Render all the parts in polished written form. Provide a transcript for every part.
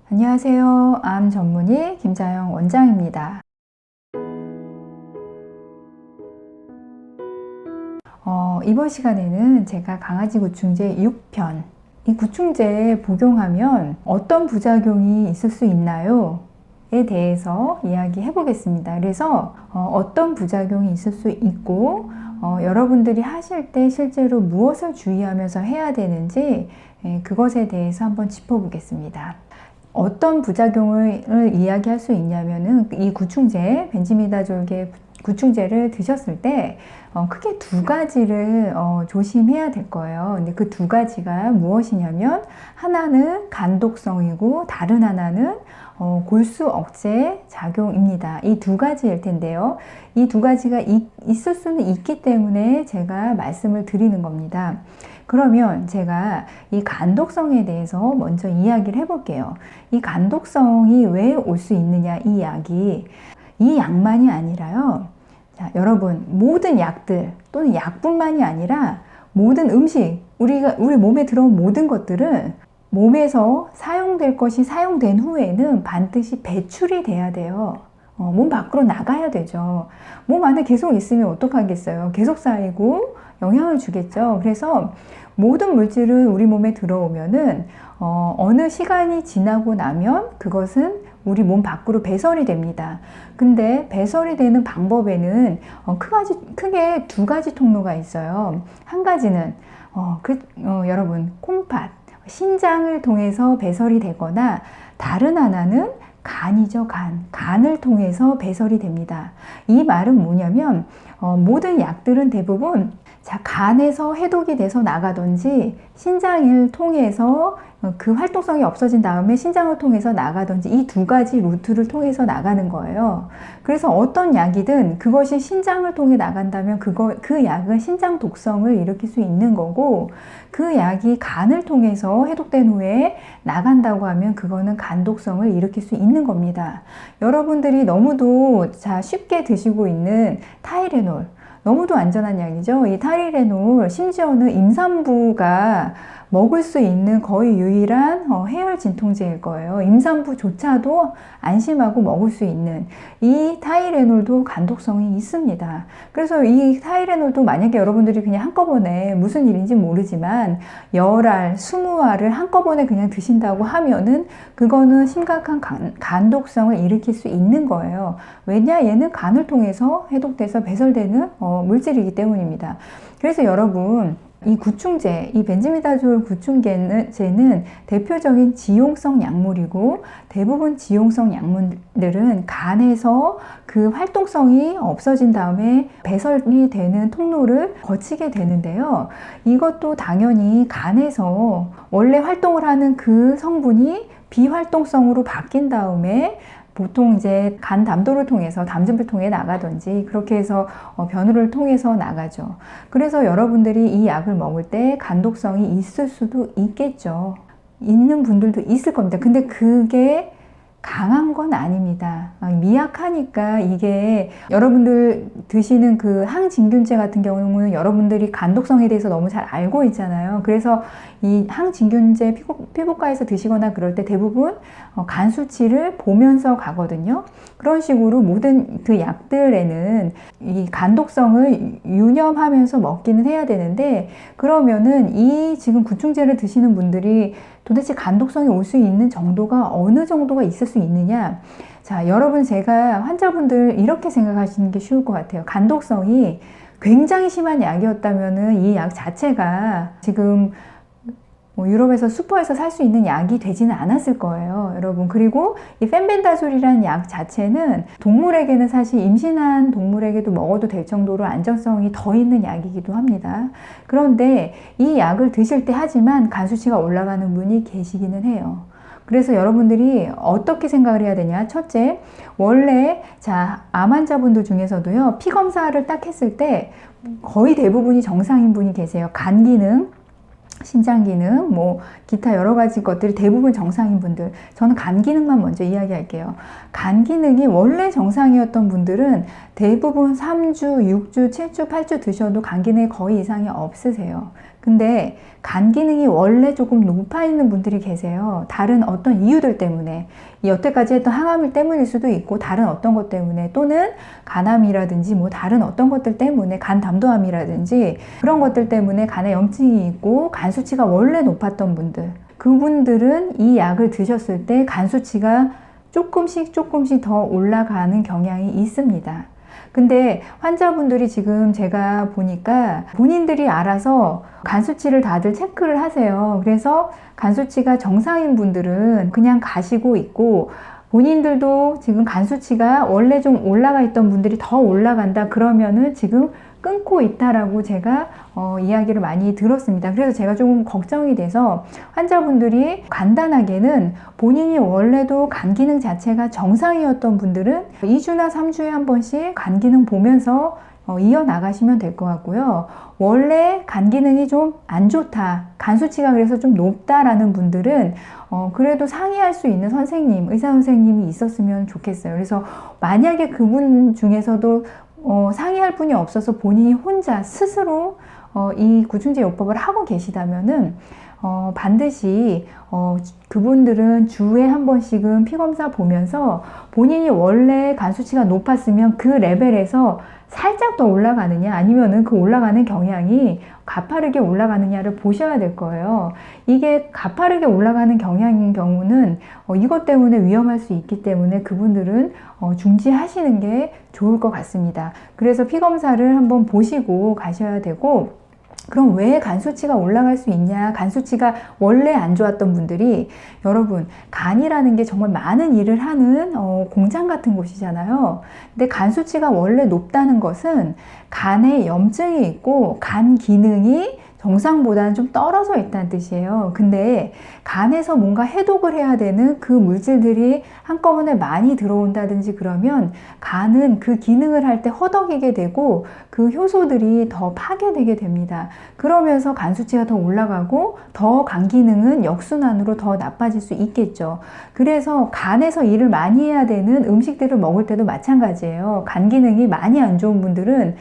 안녕하세요. 암 전문의 김자영 원장입니다. 이번 시간에는 제가 강아지 구충제 6편, 이 구충제 복용하면 어떤 부작용이 있을 수 있나요? 에 대해서 이야기해 보겠습니다. 그래서 어떤 부작용이 있을 수 있고 여러분들이 하실 때 실제로 무엇을 주의하면서 해야 되는지 그것에 대해서 한번 짚어보겠습니다. 어떤 부작용을 이야기할 수 있냐면은 이 구충제, 벤지미다졸계 구충제를 드셨을 때 크게 두 가지를 조심해야 될 거예요. 근데 그 두 가지가 무엇이냐면 하나는 간독성이고 다른 하나는 골수 억제 작용입니다. 이 두 가지일 텐데요. 이 두 가지가 있을 수는 있기 때문에 제가 말씀을 드리는 겁니다. 그러면 제가 이 간독성에 대해서 먼저 이야기를 해볼게요. 이 간독성이 왜 올 수 있느냐, 이 약만이 아니라요. 자, 여러분, 모든 약들 또는 약뿐만이 아니라 모든 음식, 우리 몸에 들어온 모든 것들은 몸에서 사용될 것이 사용된 후에는 반드시 배출이 돼야 돼요. 몸 밖으로 나가야 되죠. 몸 안에 계속 있으면 어떡하겠어요? 계속 쌓이고 영향을 주겠죠. 그래서 모든 물질은 우리 몸에 들어오면은 어느 시간이 지나고 나면 그것은 우리 몸 밖으로 배설이 됩니다. 근데 배설이 되는 방법에는 크게 두 가지 통로가 있어요. 한 가지는 여러분, 콩팥, 신장을 통해서 배설이 되거나 다른 하나는 간이죠. 간을 통해서 배설이 됩니다. 이 말은 뭐냐면 모든 약들은 대부분 간에서 해독이 돼서 나가든지 신장을 통해서 그 활동성이 없어진 다음에 신장을 통해서 나가든지 이 두 가지 루트를 통해서 나가는 거예요. 그래서 어떤 약이든 그것이 신장을 통해 나간다면 그 약은 신장 독성을 일으킬 수 있는 거고, 그 약이 간을 통해서 해독된 후에 나간다고 하면 그거는 간독성을 일으킬 수 있는 겁니다. 여러분들이 너무도 쉽게 드시고 있는 타이레놀, 너무도 안전한 약이죠. 이 타이레놀, 심지어는 임산부가 먹을 수 있는 거의 유일한 해열 진통제일 거예요. 임산부조차도 안심하고 먹을 수 있는 이 타이레놀도 간독성이 있습니다. 그래서 이 타이레놀도 만약에 여러분들이 그냥 한꺼번에 무슨 일인지 모르지만 10알, 20알을 한꺼번에 그냥 드신다고 하면은 그거는 심각한 간독성을 일으킬 수 있는 거예요. 왜냐? 얘는 간을 통해서 해독돼서 배설되는 물질이기 때문입니다. 그래서 여러분, 이 구충제, 이 벤지미다졸 구충제는 대표적인 지용성 약물이고, 대부분 지용성 약물들은 간에서 그 활동성이 없어진 다음에 배설이 되는 통로를 거치게 되는데요. 이것도 당연히 간에서 원래 활동을 하는 그 성분이 비활동성으로 바뀐 다음에 보통 이제 간 담도를 통해서 담즙을 통해 나가든지 그렇게 해서 변우를 통해서 나가죠. 그래서 여러분들이 이 약을 먹을 때 간독성이 있을 수도 있겠죠. 있는 분들도 있을 겁니다. 근데 그게 강한 건 아닙니다. 미약하니까. 이게 여러분들 드시는 그 항진균제 같은 경우는 여러분들이 간독성에 대해서 너무 잘 알고 있잖아요. 그래서 이 항진균제 피부과에서 드시거나 그럴 때 대부분 간 수치를 보면서 가거든요. 그런 식으로 모든 그 약들에는 이 간독성을 유념하면서 먹기는 해야 되는데, 그러면은 이 지금 구충제를 드시는 분들이 도대체 간독성이 올 수 있는 정도가 어느 정도가 있을 수 있느냐? 자, 여러분, 제가 환자분들 이렇게 생각하시는 게 쉬울 것 같아요. 간독성이 굉장히 심한 약이었다면은 이 약 자체가 지금 유럽에서 슈퍼에서 살 수 있는 약이 되지는 않았을 거예요, 여러분. 그리고 이 펜벤다졸이라는 약 자체는 동물에게는 사실 임신한 동물에게도 먹어도 될 정도로 안전성이 더 있는 약이기도 합니다. 그런데 이 약을 드실 때 하지만 간 수치가 올라가는 분이 계시기는 해요. 그래서 여러분들이 어떻게 생각을 해야 되냐? 첫째, 원래 암 환자분들 중에서도요, 피 검사를 딱 했을 때 거의 대부분이 정상인 분이 계세요. 간 기능, 신장 기능, 기타 여러 가지 것들이 대부분 정상인 분들. 저는 간 기능만 먼저 이야기할게요. 간 기능이 원래 정상이었던 분들은 대부분 3주, 6주, 7주, 8주 드셔도 간 기능이 거의 이상이 없으세요. 근데 간 기능이 원래 조금 높아 있는 분들이 계세요. 다른 어떤 이유들 때문에, 여태까지 했던 항암일 때문일 수도 있고 다른 어떤 것 때문에, 또는 간암이라든지 뭐 다른 어떤 것들 때문에, 간 담도암이라든지 그런 것들 때문에 간에 염증이 있고 간 수치가 원래 높았던 분들, 그분들은 이 약을 드셨을 때 간 수치가 조금씩 더 올라가는 경향이 있습니다. 근데 환자분들이 지금 제가 보니까 본인들이 알아서 간 수치를 다들 체크를 하세요. 그래서 간 수치가 정상인 분들은 그냥 가시고 있고, 본인들도 지금 간 수치가 원래 좀 올라가 있던 분들이 더 올라간다 그러면은 지금 끊고 있다라고 제가 이야기를 많이 들었습니다. 그래서 제가 조금 걱정이 돼서, 환자분들이 간단하게는 본인이 원래도 간 기능 자체가 정상이었던 분들은 2주나 3주에 한 번씩 간 기능 보면서 이어나가시면 될 것 같고요. 원래 간 기능이 좀 안 좋다, 간 수치가 그래서 좀 높다라는 분들은 그래도 상의할 수 있는 선생님, 의사 선생님이 있었으면 좋겠어요. 그래서 만약에 그분 중에서도 상의할 분이 없어서 본인이 혼자 스스로 이 구충제 요법을 하고 계시다면은 반드시 그분들은 주에 한 번씩은 피검사 보면서 본인이 원래 간 수치가 높았으면 그 레벨에서 살짝 더 올라가느냐, 아니면은 그 올라가는 경향이 가파르게 올라가느냐를 보셔야 될 거예요. 이게 가파르게 올라가는 경향인 경우는 이것 때문에 위험할 수 있기 때문에 그분들은 중지하시는 게 좋을 것 같습니다. 그래서 피검사를 한번 보시고 가셔야 되고, 그럼 왜 간 수치가 올라갈 수 있냐? 간 수치가 원래 안 좋았던 분들이, 여러분, 간이라는 게 정말 많은 일을 하는 공장 같은 곳이잖아요. 근데 간 수치가 원래 높다는 것은 간에 염증이 있고 간 기능이 정상보다는 좀 떨어져 있다는 뜻이에요. 근데 간에서 뭔가 해독을 해야 되는 그 물질들이 한꺼번에 많이 들어온다든지 그러면 간은 그 기능을 할 때 허덕이게 되고 그 효소들이 더 파괴되게 됩니다. 그러면서 간 수치가 더 올라가고 더 간 기능은 역순환으로 더 나빠질 수 있겠죠. 그래서 간에서 일을 많이 해야 되는 음식들을 먹을 때도 마찬가지예요. 간 기능이 많이 안 좋은 분들은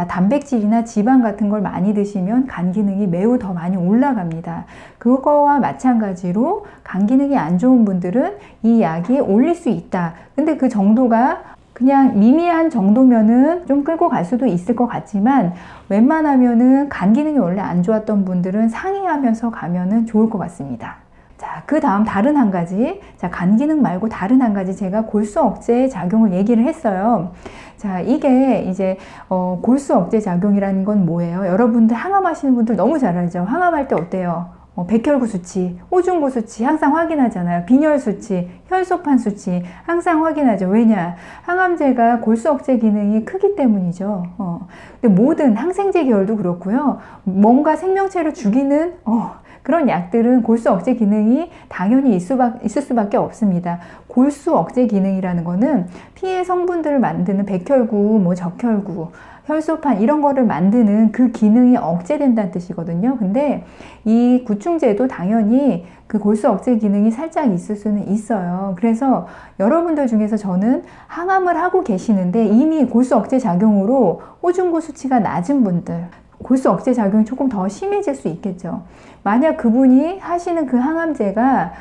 단백질이나 지방 같은 걸 많이 드시면 간 기능이 매우 더 많이 올라갑니다. 그거와 마찬가지로 간 기능이 안 좋은 분들은 이 약이 올릴 수 있다. 근데 그 정도가 그냥 미미한 정도면은 좀 끌고 갈 수도 있을 것 같지만, 웬만하면은 간 기능이 원래 안 좋았던 분들은 상의하면서 가면은 좋을 것 같습니다. 자, 그 다음 다른 한 가지, 간 기능 말고 다른 한 가지, 제가 골수 억제 작용을 얘기를 했어요. 자, 이게 이제 골수 억제 작용이라는 건 뭐예요? 여러분들 항암하시는 분들 너무 잘 알죠? 항암할 때 어때요? 백혈구 수치, 호중구 수치 항상 확인하잖아요. 빈혈 수치, 혈소판 수치 항상 확인하죠. 왜냐? 항암제가 골수 억제 기능이 크기 때문이죠. 근데 모든 항생제 계열도 그렇고요. 뭔가 생명체를 죽이는 그런 약들은 골수 억제 기능이 당연히 있을 수밖에 없습니다. 골수 억제 기능이라는 거는 피해 성분들을 만드는 백혈구, 적혈구, 혈소판 이런 거를 만드는 그 기능이 억제된다는 뜻이거든요. 근데 이 구충제도 당연히 그 골수 억제 기능이 살짝 있을 수는 있어요. 그래서 여러분들 중에서 저는 항암을 하고 계시는데 이미 골수 억제 작용으로 호중구 수치가 낮은 분들, 골수 억제 작용이 조금 더 심해질 수 있겠죠. 만약 그분이 하시는 그 항암제가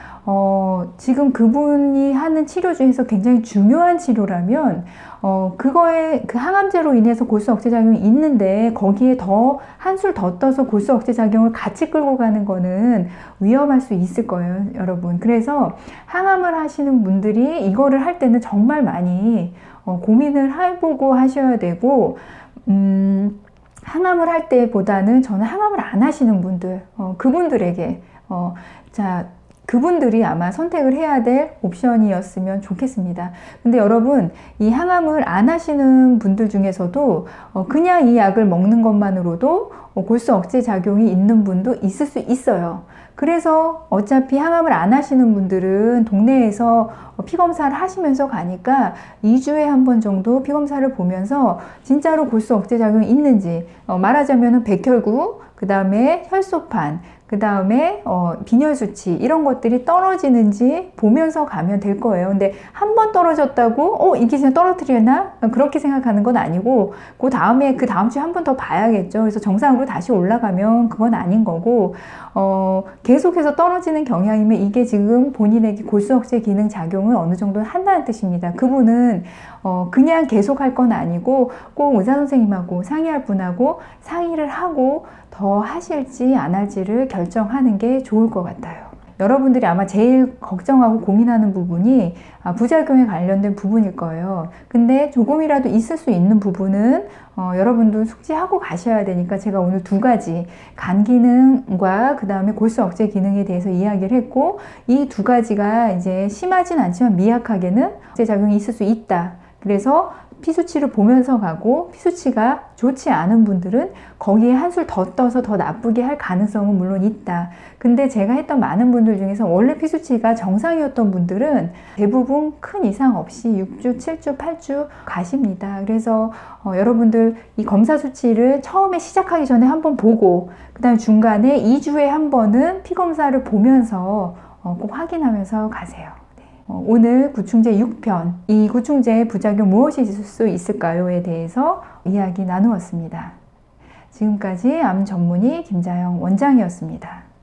지금 그분이 하는 치료 중에서 굉장히 중요한 치료라면 그거에 그 항암제로 인해서 골수 억제 작용이 있는데 거기에 더 한술 더 떠서 골수 억제 작용을 같이 끌고 가는 거는 위험할 수 있을 거예요, 여러분. 그래서 항암을 하시는 분들이 이거를 할 때는 정말 많이 고민을 해보고 하셔야 되고, 항암을 할 때보다는 저는 항암을 안 하시는 분들, 그분들에게 그분들이 아마 선택을 해야 될 옵션이었으면 좋겠습니다. 근데 여러분, 이 항암을 안 하시는 분들 중에서도 그냥 이 약을 먹는 것만으로도 골수 억제 작용이 있는 분도 있을 수 있어요. 그래서 어차피 항암을 안 하시는 분들은 동네에서 피검사를 하시면서 가니까 2주에 한 번 정도 피검사를 보면서 진짜로 골수 억제 작용이 있는지, 말하자면 백혈구, 그 다음에 혈소판, 그 다음에 빈혈 수치 이런 것들이 떨어지는지 보면서 가면 될 거예요. 근데 한 번 떨어졌다고 이게 그냥 떨어뜨리나? 그렇게 생각하는 건 아니고 그 다음 주에 한 번 더 봐야겠죠. 그래서 정상으로 다시 올라가면 그건 아닌 거고, 계속해서 떨어지는 경향이면 이게 지금 본인에게 골수 억제 기능 작용을 어느 정도 한다는 뜻입니다. 그분은 그냥 계속 할 건 아니고 꼭 의사 선생님하고 상의할 분하고 상의를 하고 더 하실지 안 할지를 결정하는 게 좋을 것 같아요. 여러분들이 아마 제일 걱정하고 고민하는 부분이 부작용에 관련된 부분일 거예요. 근데 조금이라도 있을 수 있는 부분은 여러분도 숙지하고 가셔야 되니까 제가 오늘 두 가지, 간 기능과 그 다음에 골수 억제 기능에 대해서 이야기를 했고, 이 두 가지가 이제 심하진 않지만 미약하게는 억제 작용이 있을 수 있다. 그래서 피수치를 보면서 가고, 피수치가 좋지 않은 분들은 거기에 한술 더 떠서 더 나쁘게 할 가능성은 물론 있다. 근데 제가 했던 많은 분들 중에서 원래 피수치가 정상이었던 분들은 대부분 큰 이상 없이 6주, 7주, 8주 가십니다. 그래서 여러분들 이 검사 수치를 처음에 시작하기 전에 한번 보고, 그 다음에 중간에 2주에 한 번은 피검사를 보면서 꼭 확인하면서 가세요. 오늘 구충제 6편, 이 구충제의 부작용 무엇이 있을 수 있을까요?에 대해서 이야기 나누었습니다. 지금까지 암 전문의 김자영 원장이었습니다.